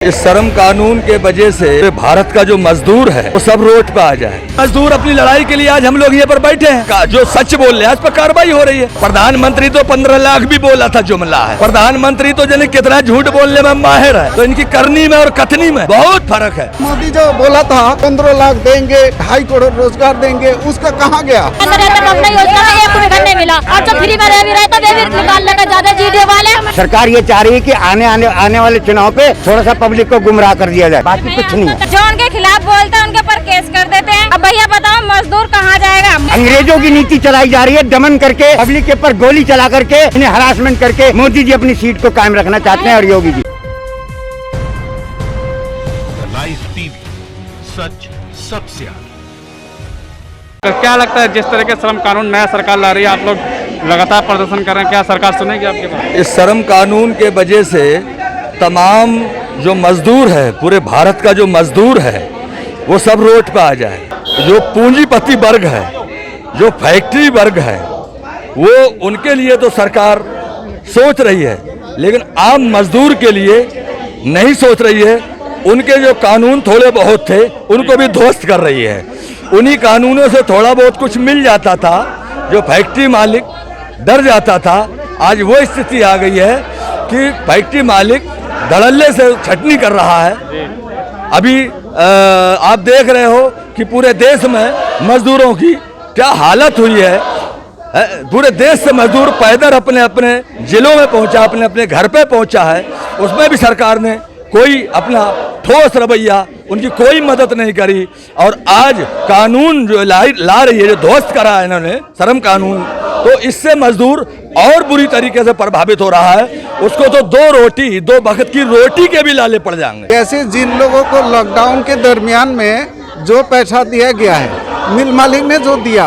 इस श्रम कानून के वजह से भारत का जो मजदूर है वो सब रोड पे आ जाए। मजदूर अपनी लड़ाई के लिए आज हम लोग यहाँ पर बैठे हैं। जो सच बोल रहे हैं उस पर कार्रवाई हो रही है। प्रधानमंत्री तो 15 लाख भी बोला था जुमला है। प्रधानमंत्री तो जाने कितना झूठ बोलने में माहिर है, तो इनकी करनी में और कथनी में बहुत फर्क है। मोदी जो बोला था 15 लाख देंगे, 2.5 करोड़ रोजगार देंगे, उसका कहाँ गया? सरकार ये चाह रही है कि आने वाले चुनाव पे थोड़ा सा पब्लिक को गुमराह कर दिया जाए, बाकी कुछ नहीं है। जो उनके खिलाफ बोलते हैं उनके ऊपर केस कर देते हैं। अब भैया बताओ मजदूर कहाँ जाएगा? अंग्रेजों की नीति चलाई जा रही है, दमन करके पब्लिक के ऊपर गोली चला करके इन्हें हरासमेंट करके मोदी जी अपनी सीट को कायम रखना चाहते हैं और योगी जी। लाइव टीवी, सच सबसे आगे। क्या लगता है जिस तरह के श्रम कानून नया सरकार ला रही है, आप लोग लगातार प्रदर्शन कर रहे हैं, क्या सरकार सुनेगी आपके बात? इस श्रम कानून के वजह से तमाम जो मजदूर है, पूरे भारत का जो मजदूर है वो सब रोड पे आ जाए। जो पूंजीपति वर्ग है, जो फैक्ट्री वर्ग है, वो उनके लिए तो सरकार सोच रही है, लेकिन आम मजदूर के लिए नहीं सोच रही है। उनके जो कानून थोड़े बहुत थे उनको भी ध्वस्त कर रही है। उन्हीं कानूनों से थोड़ा बहुत कुछ मिल जाता था, जो फैक्ट्री मालिक डर जाता था। आज वो स्थिति आ गई है कि फैक्ट्री मालिक धड़ल्ले से छटनी कर रहा है। अभी आप देख रहे हो कि पूरे देश में मजदूरों की क्या हालत हुई है। पूरे देश से मजदूर पैदल अपने अपने जिलों में पहुंचा, अपने अपने घर पे पहुंचा है। उसमें भी सरकार ने कोई अपना ठोस रवैया, उनकी कोई मदद नहीं करी। और आज कानून जो ला रही है, जो ध्वस्त करा है इन्होंने श्रम कानून, तो इससे मजदूर और बुरी तरीके से प्रभावित हो रहा है। उसको तो दो वक्त की रोटी के भी लाले पड़ जाएंगे। ऐसे जिन लोगों को लॉकडाउन के दरमियान में जो पैसा दिया गया है, मिल मालिक ने जो दिया,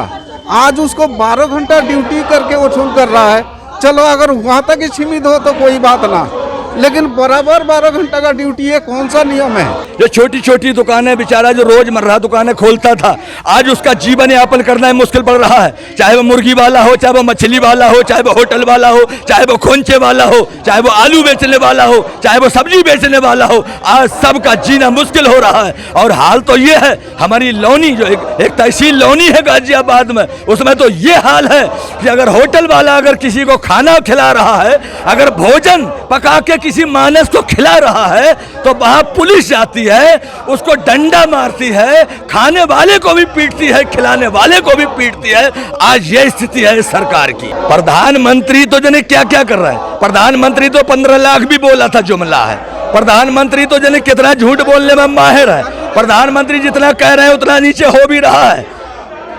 आज उसको 12 घंटा ड्यूटी करके वसूल कर रहा है। चलो अगर वहाँ तक ही सीमित हो तो कोई बात ना, लेकिन बराबर 12 घंटा का ड्यूटी है, कौन सा नियम है? जो छोटी छोटी दुकानें, बेचारा जो रोजमर्रा दुकानें खोलता था, आज उसका जीवन यापन करना मुश्किल पड़ रहा है। चाहे वो मुर्गी वाला हो, चाहे वो मछली वाला हो, चाहे वो होटल वाला हो, चाहे वो खोंचे वाला हो, चाहे वो आलू बेचने वाला हो, चाहे वो सब्जी बेचने वाला हो, आज सबका जीना मुश्किल हो रहा है। और हाल तो ये है, हमारी लौनी जो एक तहसील लौनी है गाजियाबाद में, उसमें तो ये हाल है कि अगर होटल वाला अगर किसी को खाना खिला रहा है, अगर भोजन पका के किसी मानस को खिला रहा है, तो वहां पुलिस जाती है, उसको डंडा मारती है, खाने वाले को भी पीटती है, खिलाने वाले को भी पीटती है। आज ये स्थिति है इस सरकार की। प्रधानमंत्री तो जाने क्या क्या कर रहा है। प्रधानमंत्री तो 15 लाख भी बोला था जुमला है। प्रधानमंत्री तो जाने कितना झूठ बोलने में माहिर है। प्रधानमंत्री जितना कह रहे हैं उतना नीचे हो भी रहा है।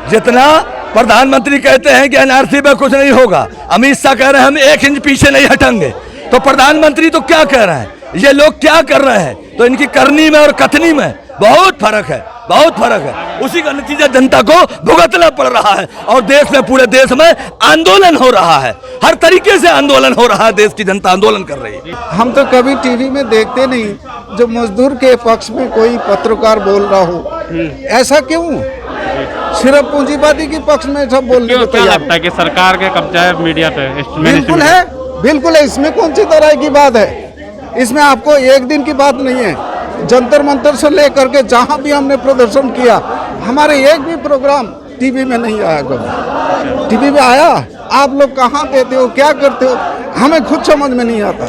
जितना प्रधानमंत्री कहते हैं कि एनआरसी में कुछ नहीं होगा, अमित शाह कह रहे हैं हम 1 इंच पीछे नहीं हटेंगे, तो प्रधानमंत्री तो क्या कह रहे हैं, ये लोग क्या कर रहे हैं? तो इनकी करनी में और कथनी में बहुत फर्क है, बहुत फर्क है। उसी का नतीजा जनता को भुगतना पड़ रहा है। और देश में, पूरे देश में आंदोलन हो रहा है, हर तरीके से आंदोलन हो रहा है। देश की जनता आंदोलन कर रही है। हम तो कभी टीवी में देखते नहीं जो मजदूर के पक्ष में कोई पत्रकार बोल रहा हो। ऐसा क्यों? सिर्फ पूंजीवादी के पक्ष में सब बोलने को तैयार लगता है कि सरकार के कब्जा है मीडिया पे? बिल्कुल है, बिल्कुल है। इसमें कौन सी तरह की बात है? इसमें आपको एक दिन की बात नहीं है। जंतर मंतर से लेकर के जहाँ भी हमने प्रदर्शन किया, हमारे एक भी प्रोग्राम टीवी में नहीं आया। कभी टीवी में आया? आप लोग कहाँ देते हो, क्या करते हो, हमें खुद समझ में नहीं आता।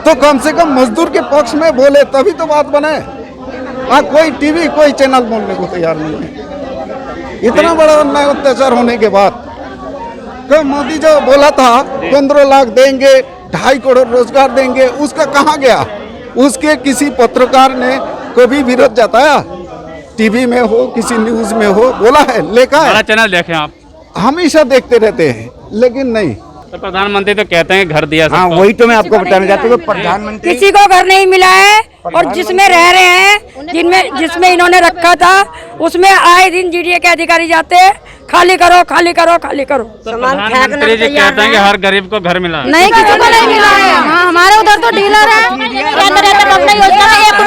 तो कम से कम मजदूर के पक्ष में बोले तभी तो बात बने। कोई टीवी, कोई चैनल बोलने को तैयार नहीं है। इतना बड़ा अन्याय अत्याचार होने के बाद मोदी जो बोला था 15 लाख देंगे, 2.5 करोड़ रोजगार देंगे, उसका कहाँ गया? उसके किसी पत्रकार ने कभी विरोध जताया? टीवी में हो, किसी न्यूज में हो, बोला है, लेखा है? चैनल देखें आप? हमेशा देखते रहते हैं, लेकिन नहीं। तो प्रधानमंत्री तो कहते हैं घर दिया। हाँ, वही तो मैं आपको बताना चाहता हूँ। प्रधानमंत्री किसी को घर नहीं मिला है, और जिसमें रह रहे हैं, जिसमें इन्होंने रखा था, उसमें आए दिन जीडीए के अधिकारी जाते हैं, खाली करो, खाली करो, खाली करो। प्रधानमंत्री जी कहते हैं कि हर गरीब को घर मिला। नहीं, किसी को नहीं मिला है। हाँ, हमारे उधर तो डीलर है,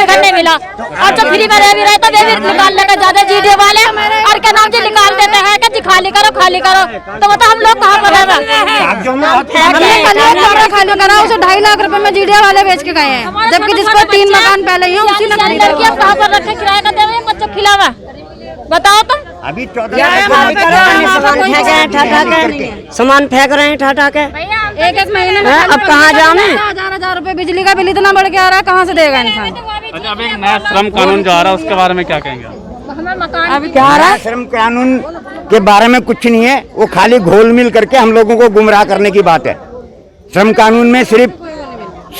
घर नहीं मिला। और जो फ्री में रह भी रहे तो वे भी निकाल लेकर ज्यादा जीडीए वाले और क्या नाम से निकाल देते हैं कि दिखाई खाली करो तो बताओ हम लोग कहाँ पर हमने कमरा खाली करा, उसे 2.5 लाख रुपए में जीडिया वाले बेच के गए हैं, जबकि जिसको 3 मकान पहले ही उसी ने लड़की आप कहाँ पर रखे किराया का दे रहे हैं बच्चों खिलावा, बताओ तो। अभी सामान फेंक रहे हैं ठा के, एक महीने में अब कहाँ जाने? 1000 रुपए बिजली का बिल इतना बढ़ के आ रहा है, कहाँ से देगा इंसान। अच्छा, अब एक नया श्रम कानून जो आ रहा है उसके बारे में क्या कहेंगे? अभी क्या रहा है? श्रम कानून के बारे में कुछ नहीं है, वो खाली घोल मिल करके हम लोगों को गुमराह करने की बात है। श्रम कानून में सिर्फ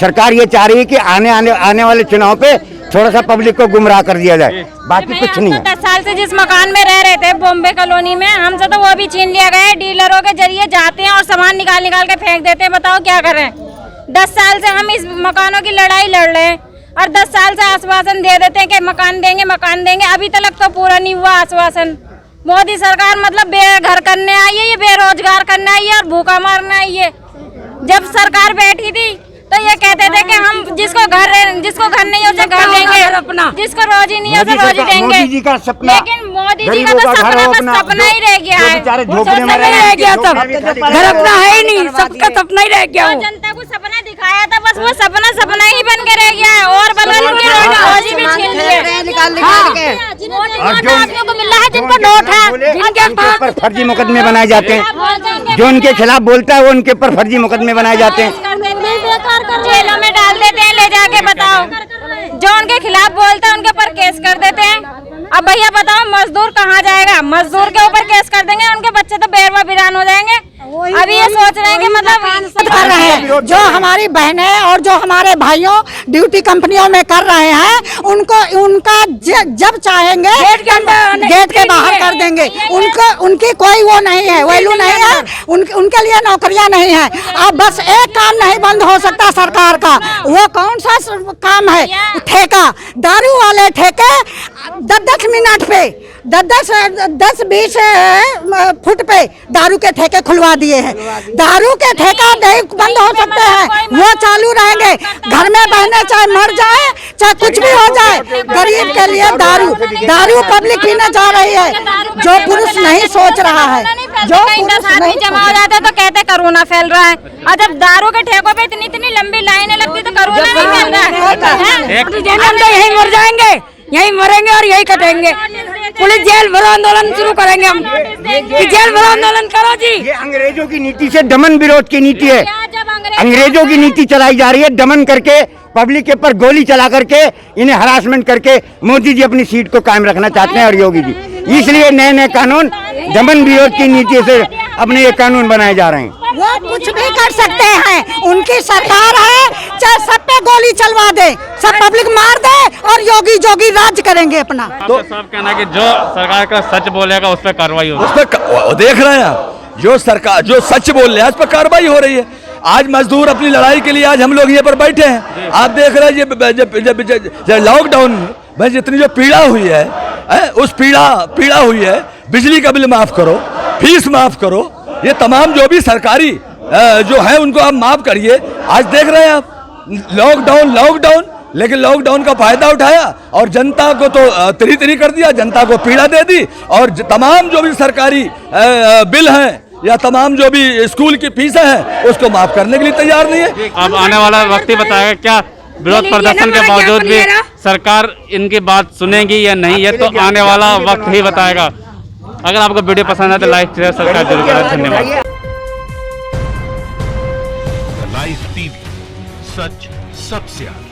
सरकार ये चाह रही है कि आने वाले चुनाव पे थोड़ा सा पब्लिक को गुमराह कर दिया जाए, बाकी कुछ नहीं है। 10 साल से जिस मकान में रह रहे थे बॉम्बे कॉलोनी में, हमसे तो वो भी छीन लिया गया है। डीलरों के जरिए जाते हैं और सामान निकाल के फेंक देते हैं, बताओ क्या करें। 10 साल से हम इस मकानों की लड़ाई लड़ रहे हैं और 10 साल से आश्वासन दे देते हैं कि मकान देंगे, अभी तक तो पूरा नहीं हुआ आश्वासन। मोदी सरकार मतलब बेघर करने आई है, ये बेरोजगार करने आई है और भूखा मारने आई है। जब सरकार बैठी थी तो ये कहते थे कि हम जिसको घर नहीं है उसे घर देंगे, जिसको रोजी नहीं है उसे रोजी देंगे। मोदी जी का सपना, लेकिन मोदी जी का तो सपना ही रह गया है, रह गया सब, घर अपना है ही नहीं, सबका सपना ही रह गया। जनता को सपना दिखाया था, बस वो सपना ही बन के रह गया है और रोजी भी छीन लिए। आदमियों को मिला है जिनको नोट है, जिनके ऊपर फर्जी मुकदमे बनाए जाते हैं, जो उनके खिलाफ बोलता है वो उनके ऊपर फर्जी मुकदमे बनाए जाते हैं, जेलों में डाल देते हैं ले जाके। बताओ, जो उनके खिलाफ बोलता है उनके ऊपर केस कर देते हैं। अब भैया बताओ मजदूर कहाँ जाएगा? मजदूर के ऊपर केस कर देंगे, उनके बच्चे तो बेरवा बिरान हो जाएंगे। अभी ये सोच रहे हैं कि मतलब कर रहे हैं, जो हमारी बहनें और जो हमारे भाइयों ड्यूटी कंपनियों में कर रहे हैं, उनका जब चाहेंगे गेट के बाहर कर देंगे। उनकी कोई वो नहीं है, वैल्यू नहीं है, उनके लिए नौकरियां नहीं है। अब बस एक काम नहीं बंद हो सकता सरकार का, वो कौन सा काम है? ठेका, दारू वाले ठेके 10-10 मिनट पे 10-20 फुट पे दारू के ठेके खुलवा दिए हैं। दारू के ठेका नहीं बंद हो सकते हैं, वो चालू रहेंगे। घर में बहने चाहे मर जाए चाहे कुछ भी हो जाए, गरीब के लिए दारू पब्लिक पीने जा रही है। जो पुरुष नहीं सोच रहा है, जो पुरुष नहीं जमा हो जाता है तो कहते कोरोना फैल रहा है, और जब दारू के ठेकों पे इतनी लंबी लाइनें लगती तो कोरोना नहीं फैल रहा है। हम तो यहीं मर जाएंगे, यहीं मरेंगे और यहीं कटेंगे। पुलिस जेल भरो आंदोलन शुरू करेंगे हम, कि जेल भरो आंदोलन करो जी। ये अंग्रेजों की नीति से दमन विरोध की नीति है। अंग्रेजों की नीति चलाई जा रही है, दमन करके पब्लिक के ऊपर गोली चला करके इन्हें हरासमेंट करके मोदी जी अपनी सीट को कायम रखना चाहते हैं और योगी जी, इसलिए नए कानून दमन विरोध की नीति से अपने ये कानून बनाए जा रहे हैं। वो कुछ भी कर सकते हैं, उनकी सरकार है, चाहे सब पे गोली चलवा दे, सब पब्लिक मार दे और योगी जोगी राज करेंगे अपना। तो सब कहना कि जो सरकार का सच बोलेगा उस पर कार्रवाई होगी। उस पर देख रहे हैं आप, जो सरकार जो सच बोल रहे हैं उस पर कार्रवाई हो रही है। आज मजदूर अपनी लड़ाई के लिए आज हम लोग यहाँ पर बैठे हैं। आप देख रहे हैं जब लॉकडाउन में जितनी जो पीड़ा हुई है, उस पीड़ा हुई है, बिजली का बिल माफ करो, फीस माफ करो, ये तमाम जो भी सरकारी जो है उनको आप माफ करिए। आज देख रहे हैं आप लॉकडाउन, लेकिन लॉकडाउन का फायदा उठाया और जनता को तो तिरी कर दिया, जनता को पीड़ा दे दी, और तमाम जो भी सरकारी बिल हैं या तमाम जो भी स्कूल की फीसें हैं उसको माफ करने के लिए तैयार नहीं है। अब आने वाला वक्त ही बताएगा क्या विरोध प्रदर्शन के बावजूद भी सरकार इनकी बात सुनेगी या नहीं, ये तो आने वाला वक्त ही बताएगा। अगर आपको वीडियो पसंद है तो लाइक शेयर सब्सक्राइब जरूर करें। धन्यवाद। लाइव टीवी, सच सबसे आगे।